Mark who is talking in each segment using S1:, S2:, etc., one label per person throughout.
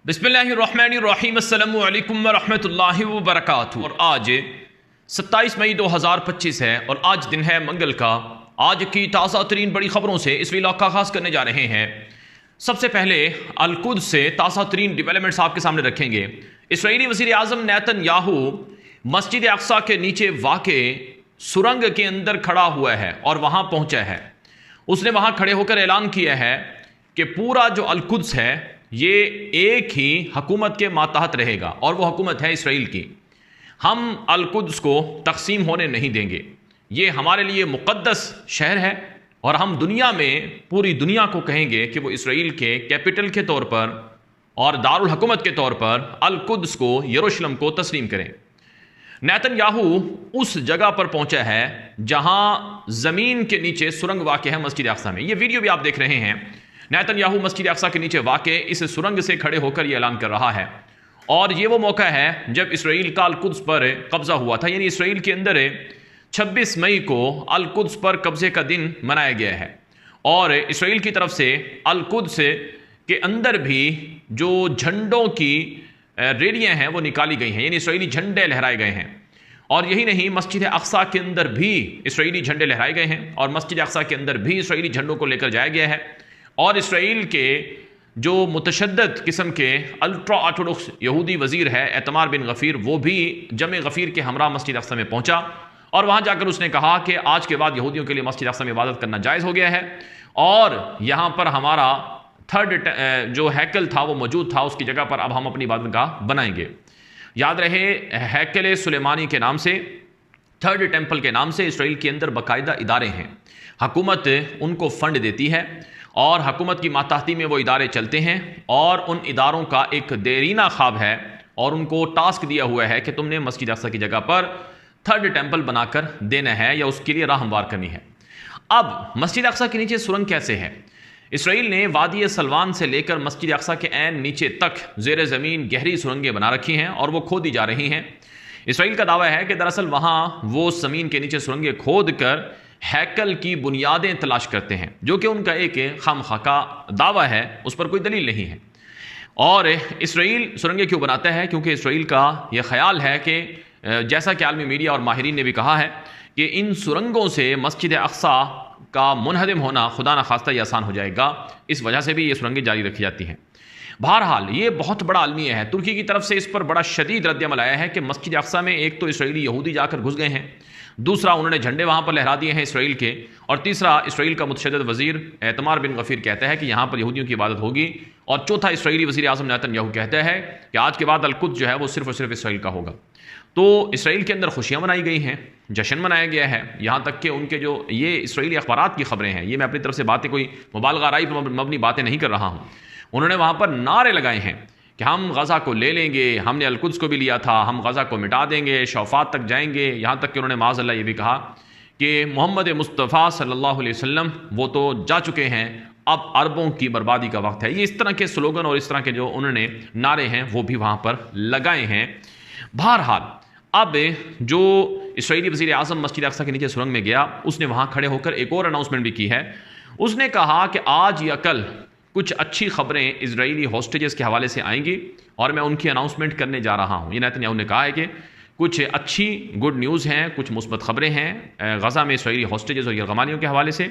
S1: बिस्मिल्लाहिर्रहमानिर्रहीम अस्सलामु अलैकुम वरहमतुल्लाहि वबरकातुहू। और आज 27 मई 2025 है और आज दिन है मंगल का। आज की ताज़ा तरीन बड़ी खबरों से इस व्लॉग का आगाज़ करने जा रहे हैं। सबसे पहले अल-कुद्स से ताज़ा तरीन डेवलपमेंट्स आपके सामने रखेंगे। इसराइली वज़ीर आज़म नेतन्याहू मस्जिद अक्सा के नीचे वाक़े सुरंग के अंदर खड़ा हुआ है और वहाँ पहुँचा है। उसने वहाँ खड़े होकर ऐलान किया है कि पूरा जो अल-कुद्स है ये एक ही हुकूमत के मातहत रहेगा और वो हुकूमत है इसराइल की। हम अल-कुद्स को तकसीम होने नहीं देंगे। ये हमारे लिए मुक़द्दस शहर है और हम दुनिया में पूरी दुनिया को कहेंगे कि वो इसराइल के कैपिटल के तौर पर और दारुल हुकूमत के तौर पर अल-कुद्स को, यरूशलेम को तस्लीम करें। नेतन्याहू उस जगह पर पहुंचा है जहां ज़मीन के नीचे सुरंग वाक़ है मस्जिद अक्सा में। ये वीडियो भी आप देख रहे हैं। नेतन्याहू मस्जिद अक्सा के नीचे वाक़े इस सुरंग से खड़े होकर यह ऐलान कर रहा है और ये वो मौका है जब इसराइल का अल-कुद्स पर कब्ज़ा हुआ था। यानी इसराइल के अंदर 26 मई को अल-कुद्स पर कब्ज़े का दिन मनाया गया है और इसराइल की तरफ से अल-कुद्स के अंदर भी जो झंडों की रेडियाँ हैं वो निकाली गई हैं, यानी इसराइली झंडे लहराए गए हैं। और यही नहीं, मस्जिद अक्सा के अंदर भी इसराइली झंडे लहराए गए हैं और मस्जिद अक्सा के अंदर भी इसराइली झंडों को लेकर जाया गया है। और इसराइल के जो मुतशद्दद किस्म के अल्ट्रा ऑर्थोडॉक्स यहूदी वज़ीर है एतमार बिन गफ़ीर, वो भी जमे गफ़ीर के हमरा मस्जिद अक्सा में पहुंचा और वहां जाकर उसने कहा कि आज के बाद यहूदियों के लिए मस्जिद अक्सा में इबादत करना जायज़ हो गया है और यहाँ पर हमारा थर्ड जो हैकल था वो मौजूद था, उसकी जगह पर अब हम अपनी इबादत गाह बनाएंगे। याद रहे, हैकल सुलेमानी के नाम से, थर्ड टेम्पल के नाम से इसराइल के अंदर बाकायदा इदारे हैं। हुकूमत उनको फ़ंड देती है और हुकूमत की मातहती में वो इदारे चलते हैं और उन इदारों का एक देरीना ख्वाब है और उनको टास्क दिया हुआ है कि तुमने मस्जिद अक्सा की जगह पर थर्ड टेम्पल बनाकर देना है या उसके लिए राह हमवार करनी है। अब मस्जिद अक्सा के नीचे सुरंग कैसे है? इसराइल ने वादी सलवान से लेकर मस्जिद अक्सा के ऐन नीचे तक ज़ेर ज़मीन गहरी सुरंगें बना रखी हैं और वो खोदी जा रही हैं। इसराइल का दावा है कि दरअसल वहाँ वो ज़मीन के नीचे सुरंगें खोद कर हैकल की बुनियादें तलाश करते हैं, जो कि उनका एक खामखा का दावा है, उस पर कोई दलील नहीं है। और इसराइल सुरंगें क्यों बनाता है? क्योंकि इसराइल का यह ख्याल है कि जैसा कि आलमी मीडिया और माहिरीन ने भी कहा है कि इन सुरंगों से मस्जिद अक्सा का मुनहदम होना खुदा न खास्ता आसान हो जाएगा। इस वजह से भी ये सुरंगें जारी रखी जाती हैं। बहरहाल ये बहुत बड़ा अलमिया है। तुर्की की तरफ से इस पर बड़ा शदीद रद्दअमल आया है कि मस्जिद अक्सा में एक तो इसराइली यहूदी जाकर घुस गए हैं, दूसरा उन्होंने झंडे वहाँ पर लहरा दिए हैं इसराइल के, और तीसरा इसराइल का मुतशद्दद वज़ीर एतमार बिन गफ़ीर कहता है कि यहाँ पर यहूदियों की इबादत होगी, और चौथा इसराइली वज़ीर आज़म नेतन्याहू कहता है कि आज के बाद अल-कुद्स जो है वो सिर्फ़ और सिर्फ इसराइल का होगा। तो इसराइल के अंदर खुशियाँ मनाई गई हैं, जश्न मनाया गया है। यहाँ तक कि उनके जो ये इसराइली अखबारात की खबरें हैं, ये मैं अपनी तरफ से बातें कोई मुबालगा राई पर मबनी बातें नहीं कर रहा हूँ, उन्होंने वहाँ पर नारे लगाए हैं कि हम गज़ा को ले लेंगे, हमने अल-कुद्स को भी लिया था, हम गज़ा को मिटा देंगे, शौफात तक जाएंगे। यहाँ तक कि उन्होंने माज़अल्लाह ये भी कहा कि मोहम्मद मुस्तफ़ा सल्लल्लाहु अलैहि वसल्लम वो तो जा चुके हैं, अब अरबों की बर्बादी का वक्त है। ये इस तरह के स्लोगन और इस तरह के जो उन्होंने नारे हैं वो भी वहाँ पर लगाए हैं। बहरहाल अब जो इसराइली वज़ीर आज़म मस्जिद अक्सा के नीचे सुरंग में गया, उसने वहाँ खड़े होकर एक और अनाउंसमेंट भी की है। उसने कहा कि आज या कल कुछ अच्छी खबरें इजरायली हॉस्टेजेस के हवाले से आएंगी और मैं उनकी अनाउंसमेंट करने जा रहा हूँ। ये नेतन्याहू ने कहा है कि कुछ अच्छी गुड न्यूज़ हैं, कुछ मुस्बत खबरें हैं गज़ा में इसरायली हॉस्टेजेस और यरगमानियों के हवाले से,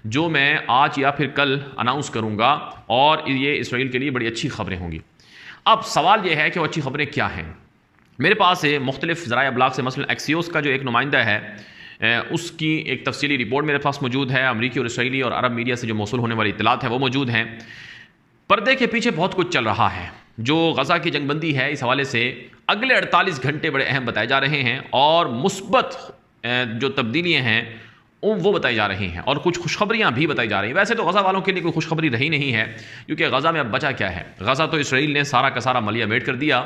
S1: जो मैं आज या फिर कल अनाउंस करूँगा और ये इसराइल के लिए बड़ी अच्छी खबरें होंगी। अब सवाल यह है कि वो अच्छी खबरें क्या हैं। मेरे पास मुख्तलिफ ज़राए अबलाग से, मसलन एक्सियोस का जो एक नुमाइंदा है उसकी एक तफसीली रिपोर्ट मेरे पास मौजूद है। अमरीकी और इसराइली और अरब मीडिया से जो मौसूल होने वाली इत्तलात है वो मौजूद हैं। पर्दे के पीछे बहुत कुछ चल रहा है। जो गज़ा की जंगबंदी है, इस हवाले से अगले 48 घंटे बड़े अहम बताए जा रहे हैं और मुस्बत जो तब्दीलियाँ हैं वो बताई जा रही हैं और कुछ खुशखबरियाँ भी बताई जा रही हैं। वैसे तो गज़ा वालों के लिए कोई खुशखबरी रही नहीं है, क्योंकि गज़ा में अब बचा क्या है। गज़ा तो इसराइल ने सारा का सारा मलिया मेट कर दिया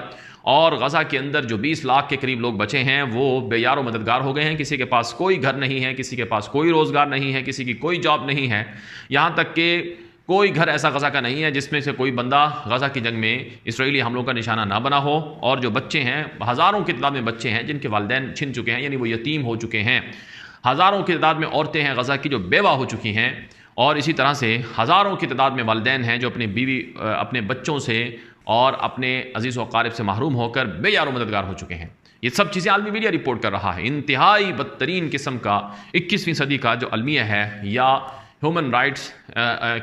S1: और गज़ा के अंदर जो 20 लाख के करीब लोग बचे हैं वो बेयार मददगार हो गए हैं। किसी के पास कोई घर नहीं है, किसी के पास कोई रोज़गार नहीं है, किसी की कोई जॉब नहीं है। यहाँ तक कि कोई घर ऐसा गज़ा का नहीं है जिसमें से कोई बंदा गज़ा की जंग में इसराइली हमलों का निशाना ना बना हो। और जो बच्चे हैं, हज़ारों की तादाद में बच्चे हैं जिनके वालिदैन छिन चुके हैं, यानी वो यतीम हो चुके हैं। हज़ारों की तादाद में औरतें हैं गज़ा की जो बेवा हो चुकी हैं और इसी तरह से हज़ारों की तादाद में वालिदैन हैं जो अपनी बीवी, अपने बच्चों से और अपने अजीज़ व अकारिब से महरूम होकर बेयारो मददगार हो चुके हैं। ये सब चीज़ें आलमी मीडिया रिपोर्ट कर रहा है। इंतहाई बदतरीन किस्म का 21वीं सदी का जो अलमिया है या ह्यूमन राइट्स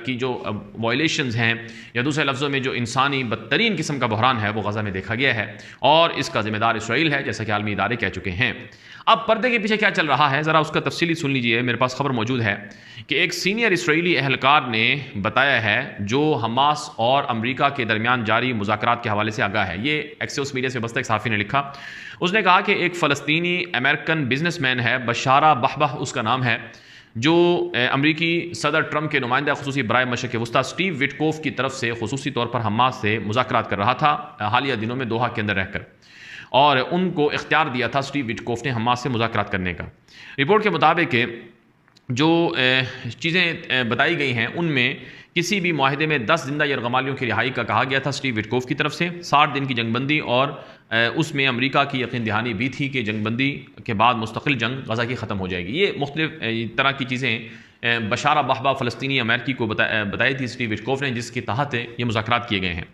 S1: की जो वायलेशंस हैं या दूसरे लफ्ज़ों में जो इंसानी बदतरीन किस्म का बहरान है वो गज़ा में देखा गया है और इसका ज़िम्मेदार इसराइल है, जैसा कि आलमी इदारे कह चुके हैं। अब पर्दे के पीछे क्या चल रहा है ज़रा उसका तफसीली सुन लीजिए। मेरे पास खबर मौजूद है कि एक सीनियर इसराइली अहलकार ने बताया है, जो हमास और अमरीका के दरमियान जारी मुज़ाकरात के हवाले से आगाह है। ये एक्सियोस मीडिया से बस्ता एक सहाफ़ी ने लिखा। उसने कहा कि एक फ़लस्तीनी अमेरिकन बिजनेसमैन है, बशारा बहबह उसका नाम है, जो अमरीकी सदर ट्रंप के नुमाइंदा खुसूसी बराए मशरिक़ वस्ता स्टीव विटकोफ की तरफ से खुसूसी तौर पर हमास से मुज़ाकरात कर रहा था हालिया दिनों में दोहा के अंदर रहकर, और उनको इख्तियार दिया था स्टीव विटकोफ ने हमास से मुज़ाकरात करने का। रिपोर्ट के मुताबिक जो चीज़ें बताई गई हैं उनमें किसी भी माहिदे में 10 जिंदा यरगमालियों की रिहाई का कहा गया था स्टीव विटकोफ की तरफ से, 60 दिन की जंगबंदी, और उसमें अमरीका की यकीन दहानी भी थी कि जंगबंदी के बाद मुस्तकिल जंग गज़ा की ख़त्म हो जाएगी। ये मुख्तलिफ तरह की चीज़ें बशारा बहबा फ़लस्तीनी अमेरिकी को बताई थी स्टीव विटकोफ ने, जिसके तहत ये मुज़ाकरात किए गए हैं।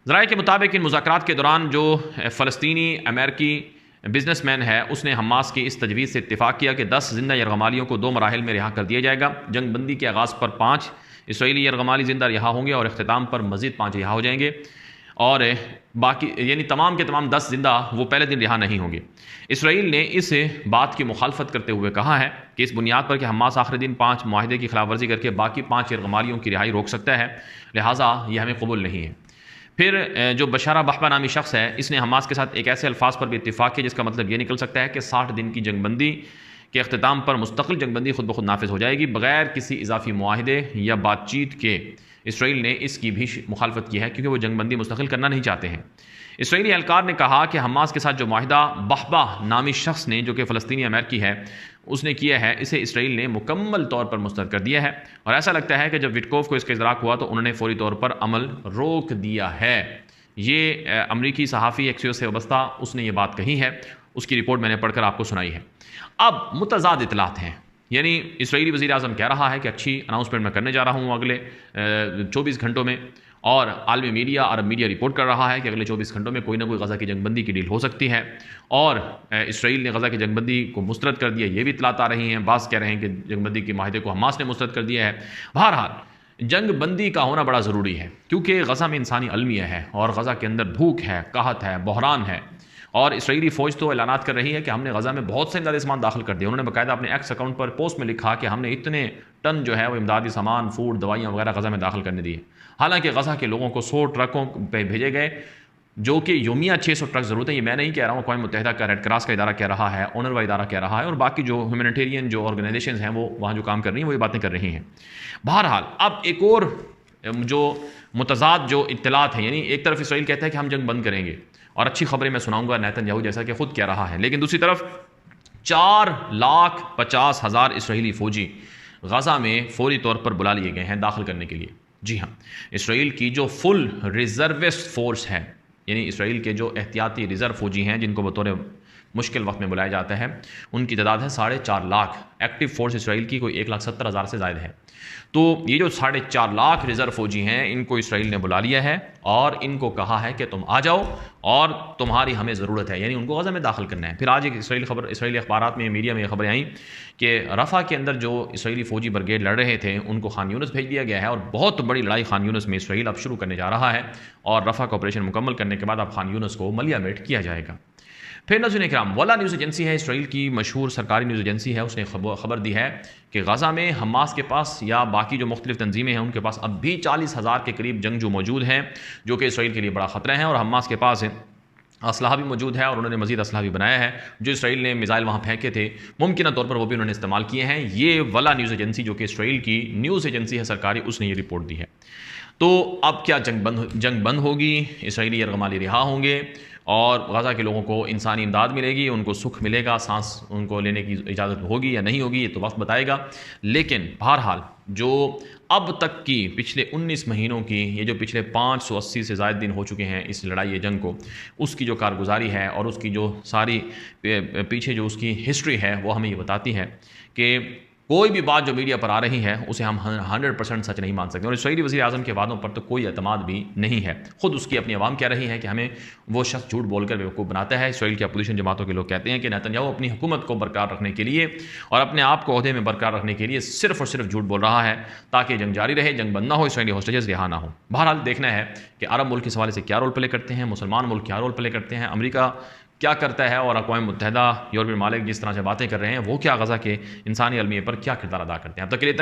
S1: ज़राए के मुताबिक इन मुज़ाकरात के दौरान जो फ़लस्तीनी अमेरिकी बिजनेसमैन है उसने हमास की इस तजवीज़ से इत्तेफाक किया कि 10 जिंदा यरगमालियों को 2 मराहिल में रिहा कर दिया जाएगा। जंगबंदी के आगाज़ पर 5 इसराइली यरगमाली जिंदा रिहा होंगे और अख्तिताम पर मज़ीद 5 रिहा हो जाएंगे, और बाकी यानी तमाम के तमाम 10 जिंदा वो पहले दिन रिहा नहीं होंगे। इसराइल ने इस बात की मुखालफत करते हुए कहा है कि इस बुनियाद पर कि हमास आखिरी दिन 5 माहिदे की खिलाफ वर्जी करके बाकी 5 यरगमालियों की रिहाई रोक सकता है, लिहाजा ये हमें कबूल नहीं है। फिर जो बशारा बहबा नामी शख्स है इसने हमास के साथ एक ऐसे अल्फाज पर भी इत्तेफाक किया जिसका मतलब ये निकल सकता है कि 60 दिन की जंगबंदी के अख्तिताम पर मुस्तकिल जंगबंदी खुद ब खुद नाफिज हो जाएगी बगैर किसी इजाफी मुआहिदे या बातचीत के। इसराइल ने इसकी भी मुखालफत की है क्योंकि वो जंगबंदी मुस्तकिल करना नहीं चाहते हैं। इसराइली एहलकार ने कहा कि हमास के साथ जो माहिदा बहबा नामी शख्स ने, जो कि फ़लस्तीनी अमेरिकी है, उसने किया है, इसे इसराइल ने मुकम्मल तौर पर मुस्तरद कर दिया है, और ऐसा लगता है कि जब विटकोफ को इसका इदराक हुआ तो उन्होंने फौरी तौर पर अमल रोक दिया है। ये अमरीकी सहाफ़ी एक्सियोस से वाबस्ता उसने ये बात कही है, उसकी रिपोर्ट मैंने पढ़कर आपको सुनाई है। अब मुतज़ाद इतलात हैं, यानी इसराइली वज़ीर आज़म कह रहा है कि अच्छी अनाउंसमेंट मैं करने जा रहा हूँ अगले 24 घंटों में, और आलमी मीडिया, अरब मीडिया रिपोर्ट कर रहा है कि अगले 24 घंटों में कोई ना कोई गज़ा की जंगबंदी की डील हो सकती है, और इसराइल ने गज़ा की जंगबंदी को मुस्तरद कर दिया, ये भी इतलात आ रही हैं। बाज़ कह रहे हैं कि जंगबंदी के माहिदे को हमास ने मुस्तरद कर दिया है। बहरहाल जंगबंदी का होना बड़ा ज़रूरी है क्योंकि गज़ा में इंसानी अलमिया है और गज़ा के अंदर भूख है, कहत है, बहरान है, और इसराइली फ़ौज तो ऐलानात कर रही है कि हमने गज़ा में बहुत से इमदादी सामान दाखिल कर दिया। उन्होंने बाकायदा अपने एक्स अकाउंट पर पोस्ट में लिखा कि हमने इतने टन जो है वो इमदादी सामान, फूड, दवाइयाँ वगैरह गज़ा में दाखिल करने दिए। हालांकि गज़ा के लोगों को 100 ट्रकों पे भेजे गए, जो कि योमिया 600 ट्रक ज़रूरत है। ये मैं नहीं कह रहा हूँ, अक़वाम मुत्तहिदा का रेड क्रॉस का इदारा कह रहा है, ओनरवा इदारा कह रहा है, और बाकी जो ह्यूमैनिटेरियन जो ऑर्गेनाइजेशन हैं वो वहाँ जो काम कर रही हैं वो ये बातें कर रही हैं। बहरहाल अब एक और जो मुतज़ाद जो इत्तलात हैं, यानी एक तरफ इसराइल कहता है कि हम जंग बंद करेंगे और अच्छी खबरें मैं सुनाऊंगा नेतन्याहू जैसा कि खुद कह रहा है, लेकिन दूसरी तरफ 4,50,000 इसराइली फ़ौजी गज़ा में फौरी तौर पर बुला लिए गए हैं दाखिल करने के लिए। जी हाँ, इसराइल की जो फुल रिजर्विस्ट फोर्स है, यानी इसराइल के जो एहतियाती रिज़र्व फौजी हैं जिनको बतौर मुश्किल वक्त में बुलाया जाता है, उनकी तादाद है 4.5 लाख। एक्टिव फोर्स इसराइल की कोई 1,70,000 से ज़ायद है। तो ये जो 4.5 लाख रिज़र्व फौजी हैं इनको इसराइल ने बुला लिया है और इनको कहा है कि तुम आ जाओ और तुम्हारी हमें ज़रूरत है, यानी उनको गज़ा में दाखिल करना है। फिर आज एक इसराइली अखबारात में, मीडिया में ये खबरें आई कि रफ़ा के अंदर जो इसराइली फ़ौजी ब्रिगेड लड़ रहे थे उनको खान यूनिस भेज दिया गया है, और बहुत बड़ी लड़ाई खान यूनिस में इसराइल अब शुरू करने जा रहा है, और रफ़ा का ऑपरेशन मुकम्मल करने के बाद अब खान यूनिस को मलियामेट किया जाएगा। फिर नाज़रीन किराम, वला न्यूज़ एजेंसी है, इसराइल की मशहूर सरकारी न्यूज़ एजेंसी है, उसने खबर दी है कि गज़ा में हमास के पास या बाकी जो मुख्तलिफ तंजीमें हैं उनके पास अब भी 40,000 के करीब जंगजू मौजूद हैं, जो कि इसराइल के लिए बड़ा ख़तरा है, और हमास के पास असलहा भी मौजूद है और उन्होंने मज़ीद असलहा भी बनाया है। जो इसराइल ने मिसाइल वहाँ फेंके थे मुमकिन तौर पर वो भी उन्होंने इस्तेमाल किए हैं। ये वला न्यूज़ एजेंसी, जो कि इसराइल की न्यूज़ एजेंसी है सरकारी, उसने ये रिपोर्ट दी है। तो अब क्या जंग बंद होगी, इसराइली यरगमाली रिहा होंगे और गज़ा के लोगों को इंसानी इमदाद मिलेगी, उनको सुख मिलेगा, सांस उनको लेने की इजाज़त होगी या नहीं होगी, ये तो वक्त बताएगा। लेकिन बहरहाल जो अब तक की पिछले 19 महीनों की, ये जो पिछले 580 से ज़ायद दिन हो चुके हैं इस लड़ाई जंग को, उसकी जो कारगुजारी है और उसकी जो सारी पीछे जो उसकी हिस्ट्री है वो हमें ये बताती है कि कोई भी बात जो मीडिया पर आ रही है उसे हम 100% सच नहीं मान सकते। और इसराइली वज़ीर आज़म के वादों पर तो कोई एतमाद भी नहीं है। खुद उसकी अपनी आवाम कह रही है कि हमें वो शख्स झूठ बोलकर बेवकूफ़ बनाता है। इसराइल की अपोजिशन जमातों के लोग कहते हैं कि नेतन्याहू अपनी हुकूमत को बरकरार रखने के लिए और अपने आप को ओहदे में बरकरार रखने के लिए सिर्फ और सिर्फ झूठ बोल रहा है ताकि जंग जारी रहे, जंग बंद ना हो, इसराइली होस्टेजेस रिहा ना हो। बहरहाल देखना है कि अरब मुल्क इस हवाले से क्या रोल प्ले करते हैं, मुसलमान मुल्क क्या रोल प्ले करते हैं, अमेरिका क्या करता है और अक़वाम मुत्तहिदा यूरोपीय मालिक जिस तरह से बातें कर रहे हैं वो क्या गज़ा के इंसानी अलमिये पर क्या किरदार अदा करते हैं। अब तक के लिए इतना ही।